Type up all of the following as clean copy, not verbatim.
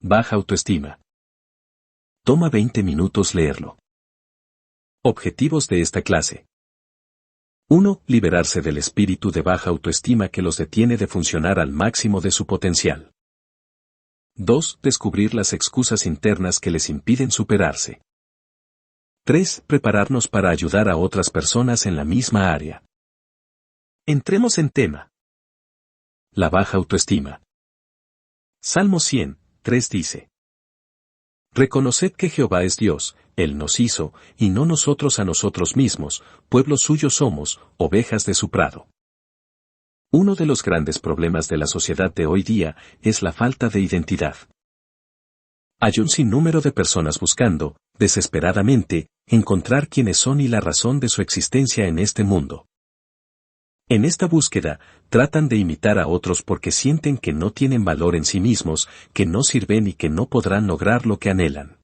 Baja autoestima. Toma 20 minutos leerlo. Objetivos de esta clase. 1. Liberarse del espíritu de baja autoestima que los detiene de funcionar al máximo de su potencial. 2. Descubrir las excusas internas que les impiden superarse. 3. Prepararnos para ayudar a otras personas en la misma área. Entremos en tema. La baja autoestima. Salmo 100, 3 dice: Reconoced que Jehová es Dios, Él nos hizo, y no nosotros a nosotros mismos, pueblo suyo somos, ovejas de su prado. Uno de los grandes problemas de la sociedad de hoy día es la falta de identidad. Hay un sinnúmero de personas buscando, desesperadamente, encontrar quiénes son y la razón de su existencia en este mundo. En esta búsqueda, tratan de imitar a otros porque sienten que no tienen valor en sí mismos, que no sirven y que no podrán lograr lo que anhelan.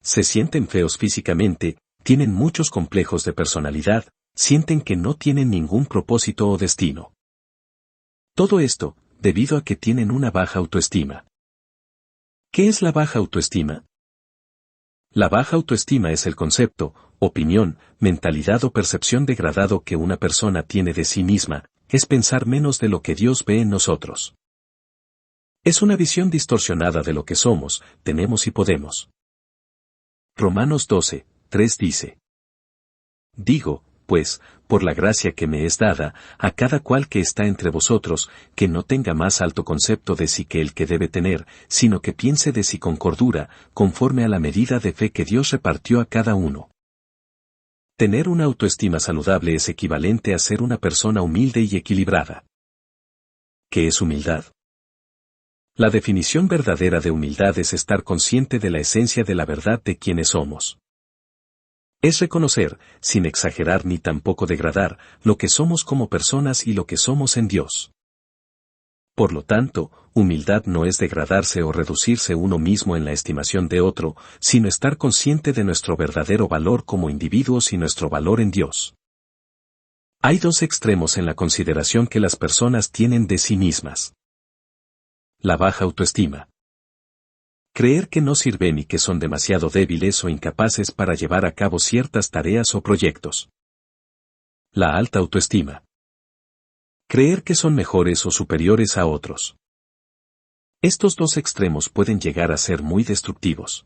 Se sienten feos físicamente, tienen muchos complejos de personalidad, sienten que no tienen ningún propósito o destino. Todo esto, debido a que tienen una baja autoestima. ¿Qué es la baja autoestima? La baja autoestima es el concepto, opinión, mentalidad o percepción degradado que una persona tiene de sí misma, es pensar menos de lo que Dios ve en nosotros. Es una visión distorsionada de lo que somos, tenemos y podemos. Romanos 12, 3 dice: Digo, pues, por la gracia que me es dada, a cada cual que está entre vosotros, que no tenga más alto concepto de sí que el que debe tener, sino que piense de sí con cordura, conforme a la medida de fe que Dios repartió a cada uno. Tener una autoestima saludable es equivalente a ser una persona humilde y equilibrada. ¿Qué es humildad? La definición verdadera de humildad es estar consciente de la esencia de la verdad de quienes somos. Es reconocer, sin exagerar ni tampoco degradar, lo que somos como personas y lo que somos en Dios. Por lo tanto, humildad no es degradarse o reducirse uno mismo en la estimación de otro, sino estar consciente de nuestro verdadero valor como individuos y nuestro valor en Dios. Hay dos extremos en la consideración que las personas tienen de sí mismas. La baja autoestima. Creer que no sirven y que son demasiado débiles o incapaces para llevar a cabo ciertas tareas o proyectos. La alta autoestima. Creer que son mejores o superiores a otros. Estos dos extremos pueden llegar a ser muy destructivos.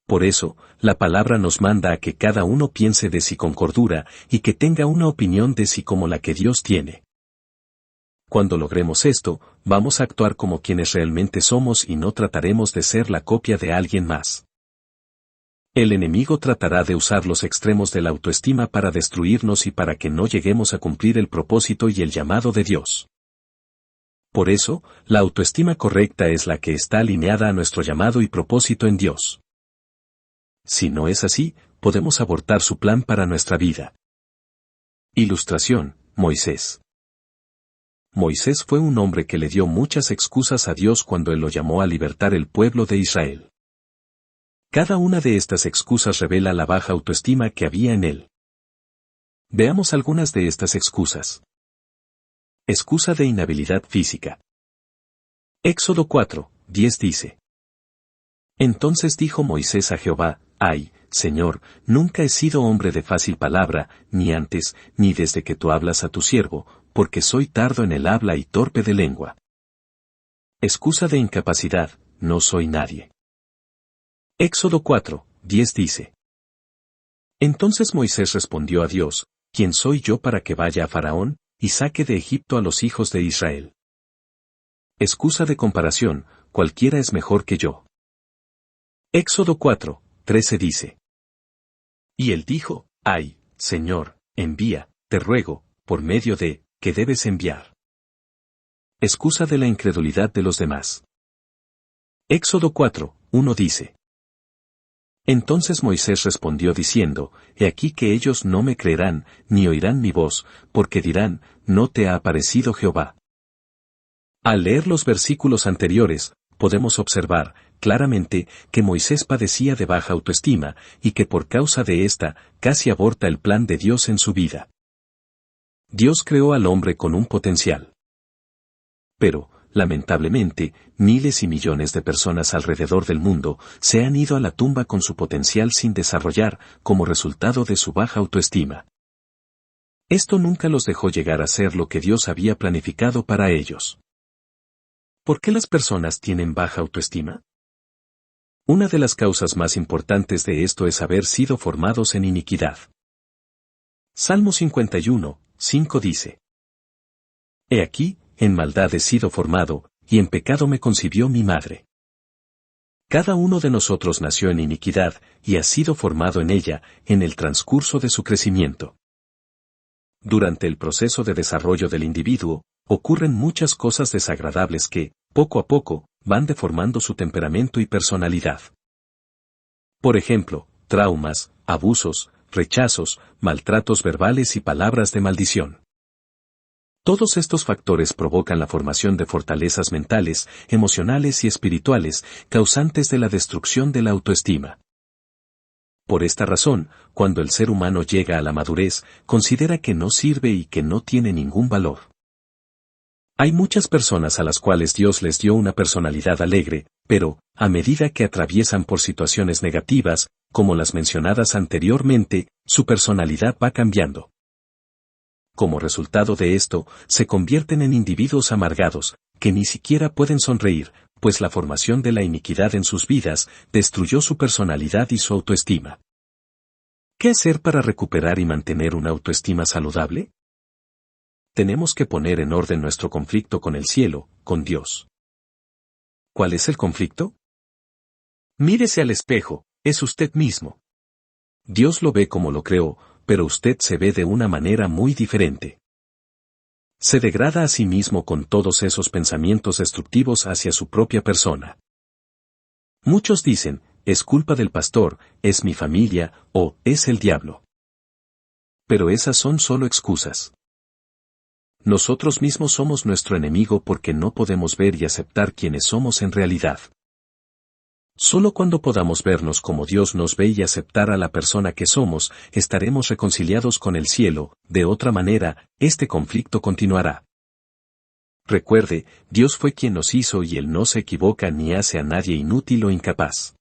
Por eso, la palabra nos manda a que cada uno piense de sí con cordura y que tenga una opinión de sí como la que Dios tiene. Cuando logremos esto, vamos a actuar como quienes realmente somos y no trataremos de ser la copia de alguien más. El enemigo tratará de usar los extremos de la autoestima para destruirnos y para que no lleguemos a cumplir el propósito y el llamado de Dios. Por eso, la autoestima correcta es la que está alineada a nuestro llamado y propósito en Dios. Si no es así, podemos abortar su plan para nuestra vida. Ilustración: Moisés. Moisés fue un hombre que le dio muchas excusas a Dios cuando él lo llamó a libertar el pueblo de Israel. Cada una de estas excusas revela la baja autoestima que había en él. Veamos algunas de estas excusas. Excusa de inhabilidad física. Éxodo 4, 10 dice: Entonces dijo Moisés a Jehová: Ay, Señor, nunca he sido hombre de fácil palabra, ni antes, ni desde que tú hablas a tu siervo, porque soy tardo en el habla y torpe de lengua. Excusa de incapacidad: no soy nadie. Éxodo 4, 10 dice: Entonces Moisés respondió a Dios: ¿Quién soy yo para que vaya a Faraón, y saque de Egipto a los hijos de Israel? Excusa de comparación: cualquiera es mejor que yo. Éxodo 4, 13 dice: Y él dijo: Ay, Señor, envía, te ruego, por medio de, que debes enviar. Excusa de la incredulidad de los demás. Éxodo 4, 1 dice: Entonces Moisés respondió diciendo: He aquí que ellos no me creerán, ni oirán mi voz, porque dirán: ¿No te ha aparecido Jehová? Al leer los versículos anteriores, podemos observar, claramente, que Moisés padecía de baja autoestima, y que por causa de esta, casi aborta el plan de Dios en su vida. Dios creó al hombre con un potencial. Pero, lamentablemente, miles y millones de personas alrededor del mundo se han ido a la tumba con su potencial sin desarrollar como resultado de su baja autoestima. Esto nunca los dejó llegar a ser lo que Dios había planificado para ellos. ¿Por qué las personas tienen baja autoestima? Una de las causas más importantes de esto es haber sido formados en iniquidad. Salmo 51, 5 dice: He aquí, en maldad he sido formado, y en pecado me concibió mi madre. Cada uno de nosotros nació en iniquidad, y ha sido formado en ella, en el transcurso de su crecimiento. Durante el proceso de desarrollo del individuo, ocurren muchas cosas desagradables que, poco a poco, van deformando su temperamento y personalidad. Por ejemplo, traumas, abusos, rechazos, maltratos verbales y palabras de maldición. Todos estos factores provocan la formación de fortalezas mentales, emocionales y espirituales, causantes de la destrucción de la autoestima. Por esta razón, cuando el ser humano llega a la madurez, considera que no sirve y que no tiene ningún valor. Hay muchas personas a las cuales Dios les dio una personalidad alegre, pero, a medida que atraviesan por situaciones negativas, como las mencionadas anteriormente, su personalidad va cambiando. Como resultado de esto, se convierten en individuos amargados, que ni siquiera pueden sonreír, pues la formación de la iniquidad en sus vidas destruyó su personalidad y su autoestima. ¿Qué hacer para recuperar y mantener una autoestima saludable? Tenemos que poner en orden nuestro conflicto con el cielo, con Dios. ¿Cuál es el conflicto? Mírese al espejo, es usted mismo. Dios lo ve como lo creó, pero usted se ve de una manera muy diferente. Se degrada a sí mismo con todos esos pensamientos destructivos hacia su propia persona. Muchos dicen, es culpa del pastor, es mi familia, o es el diablo. Pero esas son solo excusas. Nosotros mismos somos nuestro enemigo porque no podemos ver y aceptar quiénes somos en realidad. Solo cuando podamos vernos como Dios nos ve y aceptar a la persona que somos, estaremos reconciliados con el cielo, de otra manera, este conflicto continuará. Recuerde, Dios fue quien nos hizo y Él no se equivoca ni hace a nadie inútil o incapaz.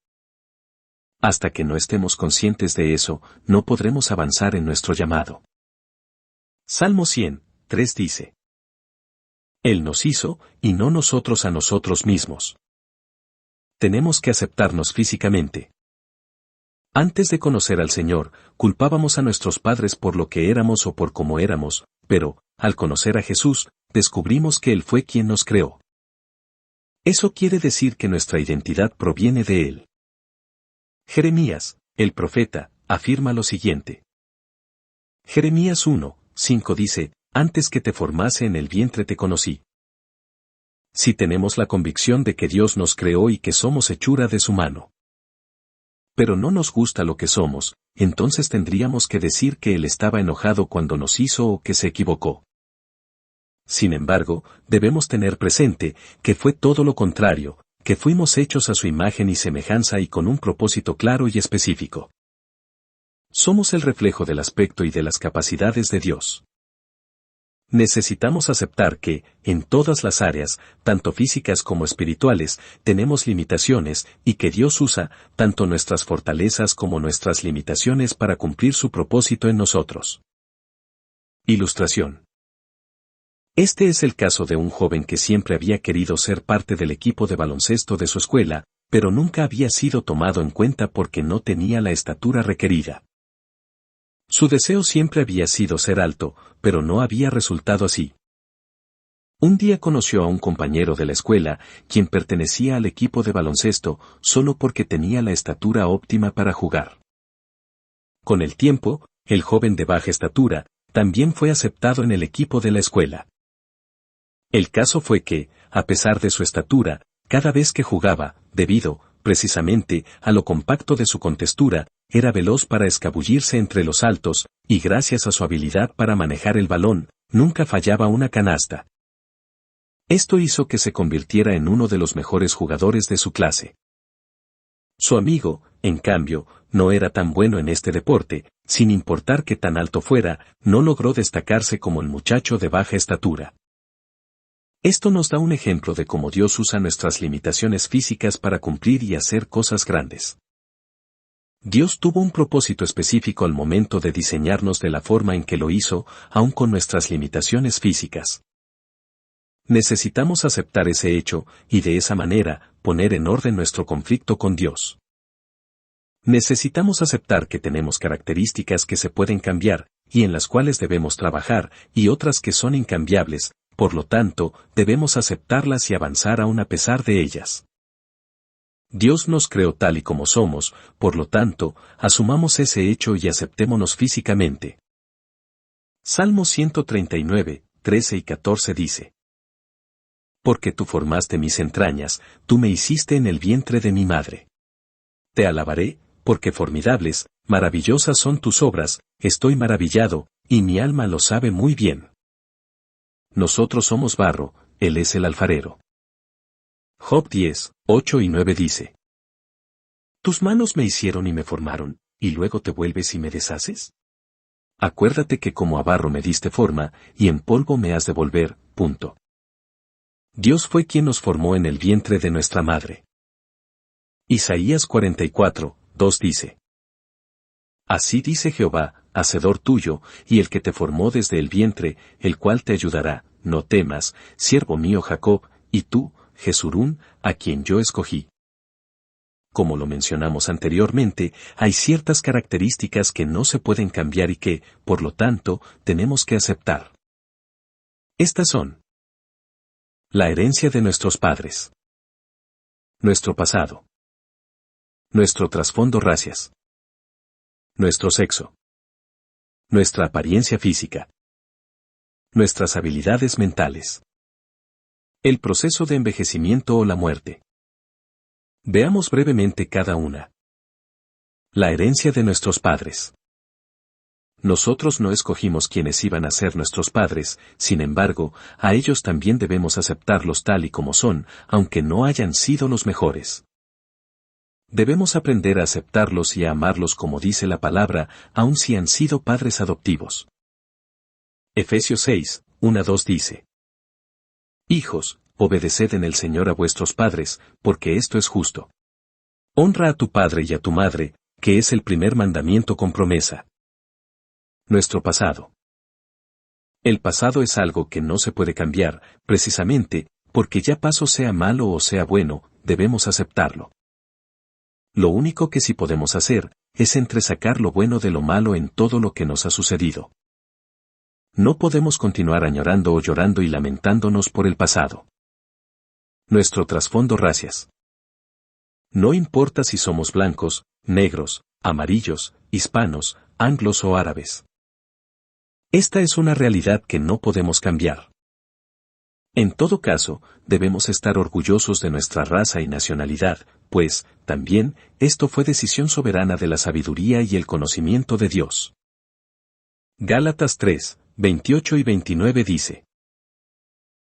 Hasta que no estemos conscientes de eso, no podremos avanzar en nuestro llamado. Salmo 100, 3 dice: Él nos hizo, y no nosotros a nosotros mismos. Tenemos que aceptarnos físicamente. Antes de conocer al Señor, culpábamos a nuestros padres por lo que éramos o por cómo éramos, pero, al conocer a Jesús, descubrimos que Él fue quien nos creó. Eso quiere decir que nuestra identidad proviene de Él. Jeremías, el profeta, afirma lo siguiente. Jeremías 1, 5 dice: Antes que te formase en el vientre te conocí. Si tenemos la convicción de que Dios nos creó y que somos hechura de su mano, pero no nos gusta lo que somos, entonces tendríamos que decir que Él estaba enojado cuando nos hizo o que se equivocó. Sin embargo, debemos tener presente que fue todo lo contrario, que fuimos hechos a su imagen y semejanza y con un propósito claro y específico. Somos el reflejo del aspecto y de las capacidades de Dios. Necesitamos aceptar que, en todas las áreas, tanto físicas como espirituales, tenemos limitaciones y que Dios usa tanto nuestras fortalezas como nuestras limitaciones para cumplir su propósito en nosotros. Ilustración. Este es el caso de un joven que siempre había querido ser parte del equipo de baloncesto de su escuela, pero nunca había sido tomado en cuenta porque no tenía la estatura requerida. Su deseo siempre había sido ser alto, pero no había resultado así. Un día conoció a un compañero de la escuela, quien pertenecía al equipo de baloncesto, solo porque tenía la estatura óptima para jugar. Con el tiempo, el joven de baja estatura, también fue aceptado en el equipo de la escuela. El caso fue que, a pesar de su estatura, cada vez que jugaba, debido, precisamente, a lo compacto de su contextura, era veloz para escabullirse entre los altos, y gracias a su habilidad para manejar el balón, nunca fallaba una canasta. Esto hizo que se convirtiera en uno de los mejores jugadores de su clase. Su amigo, en cambio, no era tan bueno en este deporte, sin importar que tan alto fuera, no logró destacarse como el muchacho de baja estatura. Esto nos da un ejemplo de cómo Dios usa nuestras limitaciones físicas para cumplir y hacer cosas grandes. Dios tuvo un propósito específico al momento de diseñarnos de la forma en que lo hizo, aun con nuestras limitaciones físicas. Necesitamos aceptar ese hecho, y de esa manera, poner en orden nuestro conflicto con Dios. Necesitamos aceptar que tenemos características que se pueden cambiar, y en las cuales debemos trabajar, y otras que son incambiables, por lo tanto, debemos aceptarlas y avanzar aún a pesar de ellas. Dios nos creó tal y como somos, por lo tanto, asumamos ese hecho y aceptémonos físicamente. Salmo 139, 13 y 14 dice: Porque tú formaste mis entrañas, tú me hiciste en el vientre de mi madre. Te alabaré, porque formidables, maravillosas son tus obras, estoy maravillado, y mi alma lo sabe muy bien. Nosotros somos barro, Él es el alfarero. Job 10, 8 y 9 dice: Tus manos me hicieron y me formaron, y luego te vuelves y me deshaces. Acuérdate que como a barro me diste forma, y en polvo me has de volver. Punto. Dios fue quien nos formó en el vientre de nuestra madre. Isaías 44, 2 dice: Así dice Jehová, hacedor tuyo, y el que te formó desde el vientre, el cual te ayudará, no temas, siervo mío Jacob, y tú, Jesurún, a quien yo escogí. Como lo mencionamos anteriormente, hay ciertas características que no se pueden cambiar y que, por lo tanto, tenemos que aceptar. Estas son: la herencia de nuestros padres, nuestro pasado, nuestro trasfondo racias, nuestro sexo, nuestra apariencia física, nuestras habilidades mentales, el proceso de envejecimiento o la muerte. Veamos brevemente cada una. La herencia de nuestros padres. Nosotros no escogimos quiénes iban a ser nuestros padres, sin embargo, a ellos también debemos aceptarlos tal y como son, aunque no hayan sido los mejores. Debemos aprender a aceptarlos y a amarlos como dice la palabra, aun si han sido padres adoptivos. Efesios 6, 1-2 dice: Hijos, obedeced en el Señor a vuestros padres, porque esto es justo. Honra a tu padre y a tu madre, que es el primer mandamiento con promesa. Nuestro pasado. El pasado es algo que no se puede cambiar, precisamente, porque ya pasó sea malo o sea bueno, debemos aceptarlo. Lo único que sí podemos hacer, es entresacar lo bueno de lo malo en todo lo que nos ha sucedido. No podemos continuar añorando o llorando y lamentándonos por el pasado. Nuestro trasfondo racias. No importa si somos blancos, negros, amarillos, hispanos, anglos o árabes. Esta es una realidad que no podemos cambiar. En todo caso, debemos estar orgullosos de nuestra raza y nacionalidad, pues, también, esto fue decisión soberana de la sabiduría y el conocimiento de Dios. Gálatas 3, 28 y 29 dice: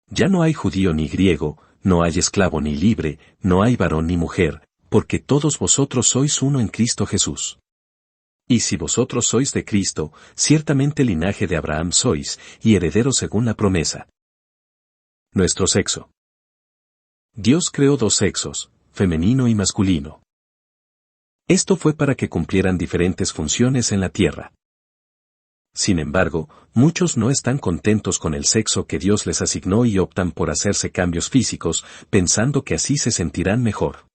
Ya no hay judío ni griego, no hay esclavo ni libre, no hay varón ni mujer, porque todos vosotros sois uno en Cristo Jesús. Y si vosotros sois de Cristo, ciertamente linaje de Abraham sois, y herederos según la promesa. Nuestro sexo. Dios creó dos sexos, femenino y masculino. Esto fue para que cumplieran diferentes funciones en la tierra. Sin embargo, muchos no están contentos con el sexo que Dios les asignó y optan por hacerse cambios físicos, pensando que así se sentirán mejor.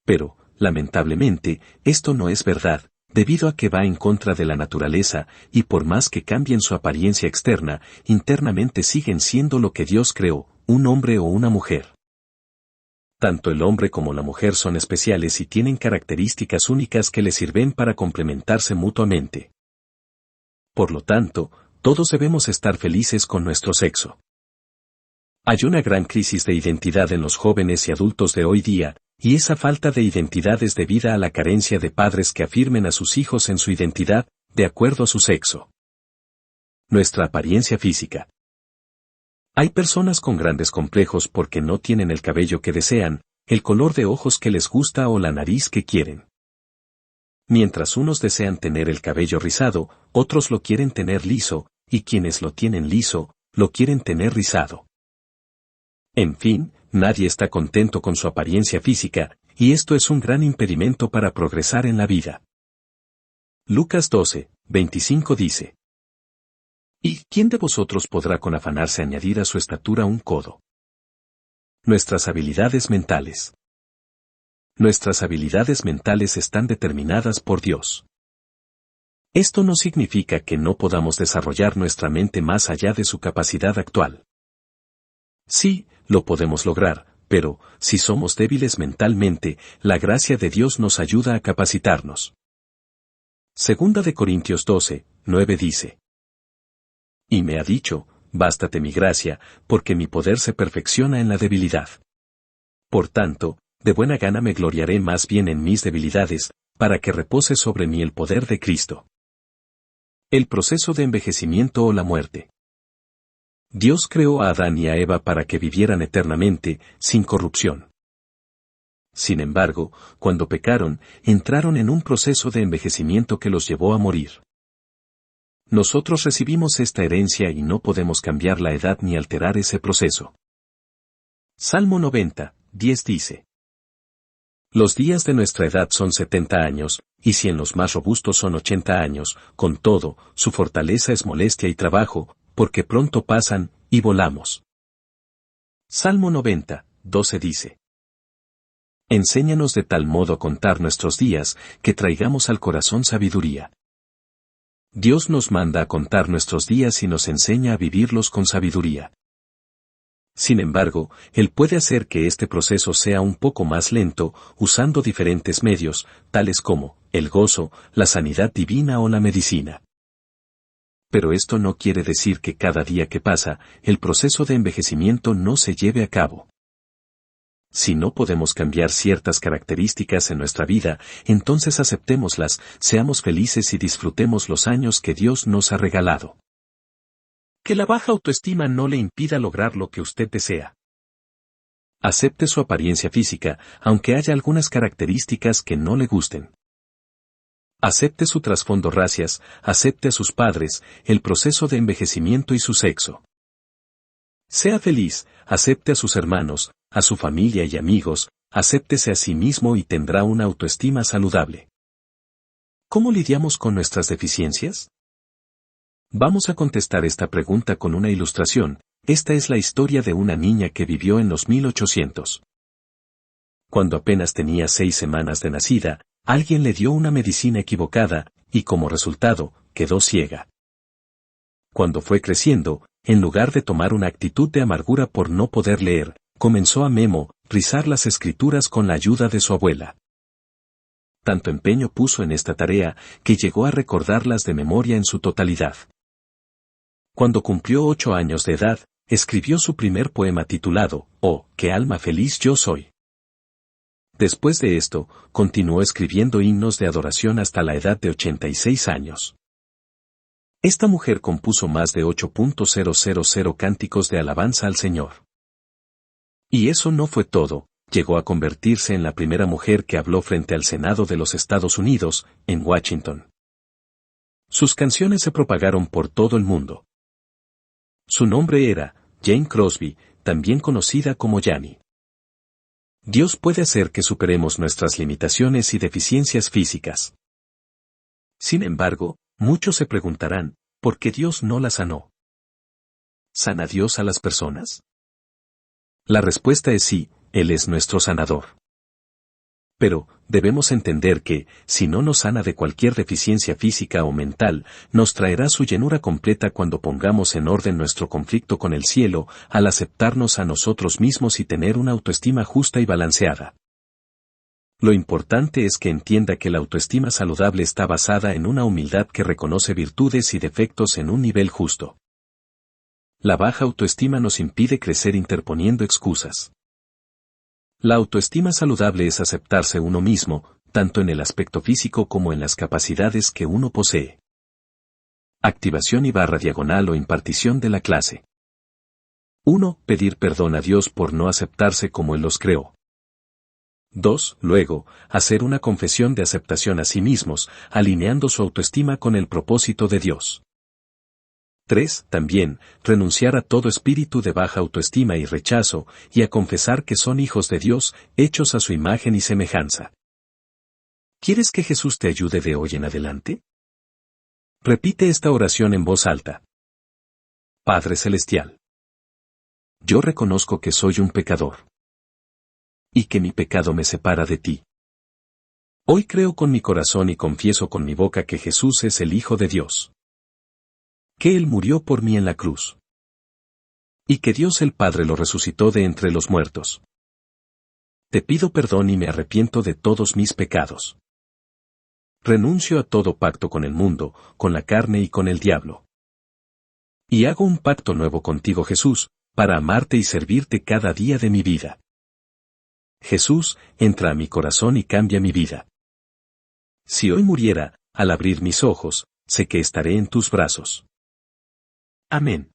Pero, lamentablemente, esto no es verdad, debido a que va en contra de la naturaleza, y por más que cambien su apariencia externa, internamente siguen siendo lo que Dios creó, un hombre o una mujer. Tanto el hombre como la mujer son especiales y tienen características únicas que les sirven para complementarse mutuamente. Por lo tanto, todos debemos estar felices con nuestro sexo. Hay una gran crisis de identidad en los jóvenes y adultos de hoy día, y esa falta de identidad es debida a la carencia de padres que afirmen a sus hijos en su identidad, de acuerdo a su sexo. Nuestra apariencia física. Hay personas con grandes complejos porque no tienen el cabello que desean, el color de ojos que les gusta o la nariz que quieren. Mientras unos desean tener el cabello rizado, otros lo quieren tener liso, y quienes lo tienen liso, lo quieren tener rizado. En fin, nadie está contento con su apariencia física, y esto es un gran impedimento para progresar en la vida. Lucas 12, 25 dice: ¿Y quién de vosotros podrá con afanarse añadir a su estatura un codo? Nuestras habilidades mentales. Nuestras habilidades mentales están determinadas por Dios. Esto no significa que no podamos desarrollar nuestra mente más allá de su capacidad actual. Sí, lo podemos lograr, pero, si somos débiles mentalmente, la gracia de Dios nos ayuda a capacitarnos. Segunda de Corintios 12, 9 dice: Y me ha dicho, bástate mi gracia, porque mi poder se perfecciona en la debilidad. Por tanto, de buena gana me gloriaré más bien en mis debilidades, para que repose sobre mí el poder de Cristo. El proceso de envejecimiento o la muerte. Dios creó a Adán y a Eva para que vivieran eternamente, sin corrupción. Sin embargo, cuando pecaron, entraron en un proceso de envejecimiento que los llevó a morir. Nosotros recibimos esta herencia y no podemos cambiar la edad ni alterar ese proceso. Salmo 90, 10 dice: Los días de nuestra edad son 70 años, y si en los más robustos son 80 años, con todo, su fortaleza es molestia y trabajo, porque pronto pasan, y volamos. Salmo 90, 12 dice: Enséñanos de tal modo a contar nuestros días, que traigamos al corazón sabiduría. Dios nos manda a contar nuestros días y nos enseña a vivirlos con sabiduría. Sin embargo, Él puede hacer que este proceso sea un poco más lento, usando diferentes medios, tales como el gozo, la sanidad divina o la medicina. Pero esto no quiere decir que cada día que pasa, el proceso de envejecimiento no se lleve a cabo. Si no podemos cambiar ciertas características en nuestra vida, entonces aceptémoslas, seamos felices y disfrutemos los años que Dios nos ha regalado. Que la baja autoestima no le impida lograr lo que usted desea. Acepte su apariencia física, aunque haya algunas características que no le gusten. Acepte su trasfondo racias, acepte a sus padres, el proceso de envejecimiento y su sexo. Sea feliz, acepte a sus hermanos, a su familia y amigos, acéptese a sí mismo y tendrá una autoestima saludable. ¿Cómo lidiamos con nuestras deficiencias? Vamos a contestar esta pregunta con una ilustración. Esta es la historia de una niña que vivió en los 1800. Cuando apenas tenía 6 semanas de nacida, alguien le dio una medicina equivocada, y como resultado, quedó ciega. Cuando fue creciendo, en lugar de tomar una actitud de amargura por no poder leer, comenzó a memorizar las escrituras con la ayuda de su abuela. Tanto empeño puso en esta tarea, que llegó a recordarlas de memoria en su totalidad. Cuando cumplió 8 años de edad, escribió su primer poema titulado, «Oh, qué alma feliz yo soy». Después de esto, continuó escribiendo himnos de adoración hasta la edad de 86 años. Esta mujer compuso más de 8.000 cánticos de alabanza al Señor. Y eso no fue todo, llegó a convertirse en la primera mujer que habló frente al Senado de los Estados Unidos, en Washington. Sus canciones se propagaron por todo el mundo. Su nombre era Jane Crosby, también conocida como Janie. Dios puede hacer que superemos nuestras limitaciones y deficiencias físicas. Sin embargo, muchos se preguntarán, ¿por qué Dios no la sanó? ¿Sana Dios a las personas? La respuesta es sí, Él es nuestro sanador. Pero, debemos entender que, si no nos sana de cualquier deficiencia física o mental, nos traerá su llenura completa cuando pongamos en orden nuestro conflicto con el cielo, al aceptarnos a nosotros mismos y tener una autoestima justa y balanceada. Lo importante es que entienda que la autoestima saludable está basada en una humildad que reconoce virtudes y defectos en un nivel justo. La baja autoestima nos impide crecer interponiendo excusas. La autoestima saludable es aceptarse uno mismo, tanto en el aspecto físico como en las capacidades que uno posee. Activación /diagonal o impartición de la clase. 1. Pedir perdón a Dios por no aceptarse como Él los creó. 2. Luego, hacer una confesión de aceptación a sí mismos, alineando su autoestima con el propósito de Dios. 3. También, renunciar a todo espíritu de baja autoestima y rechazo, y a confesar que son hijos de Dios, hechos a su imagen y semejanza. ¿Quieres que Jesús te ayude de hoy en adelante? Repite esta oración en voz alta. Padre Celestial. Yo reconozco que soy un pecador. Y que mi pecado me separa de ti. Hoy creo con mi corazón y confieso con mi boca que Jesús es el Hijo de Dios. Que Él murió por mí en la cruz. Y que Dios el Padre lo resucitó de entre los muertos. Te pido perdón y me arrepiento de todos mis pecados. Renuncio a todo pacto con el mundo, con la carne y con el diablo. Y hago un pacto nuevo contigo, Jesús, para amarte y servirte cada día de mi vida. Jesús, entra a mi corazón y cambia mi vida. Si hoy muriera, al abrir mis ojos, sé que estaré en tus brazos. Amén.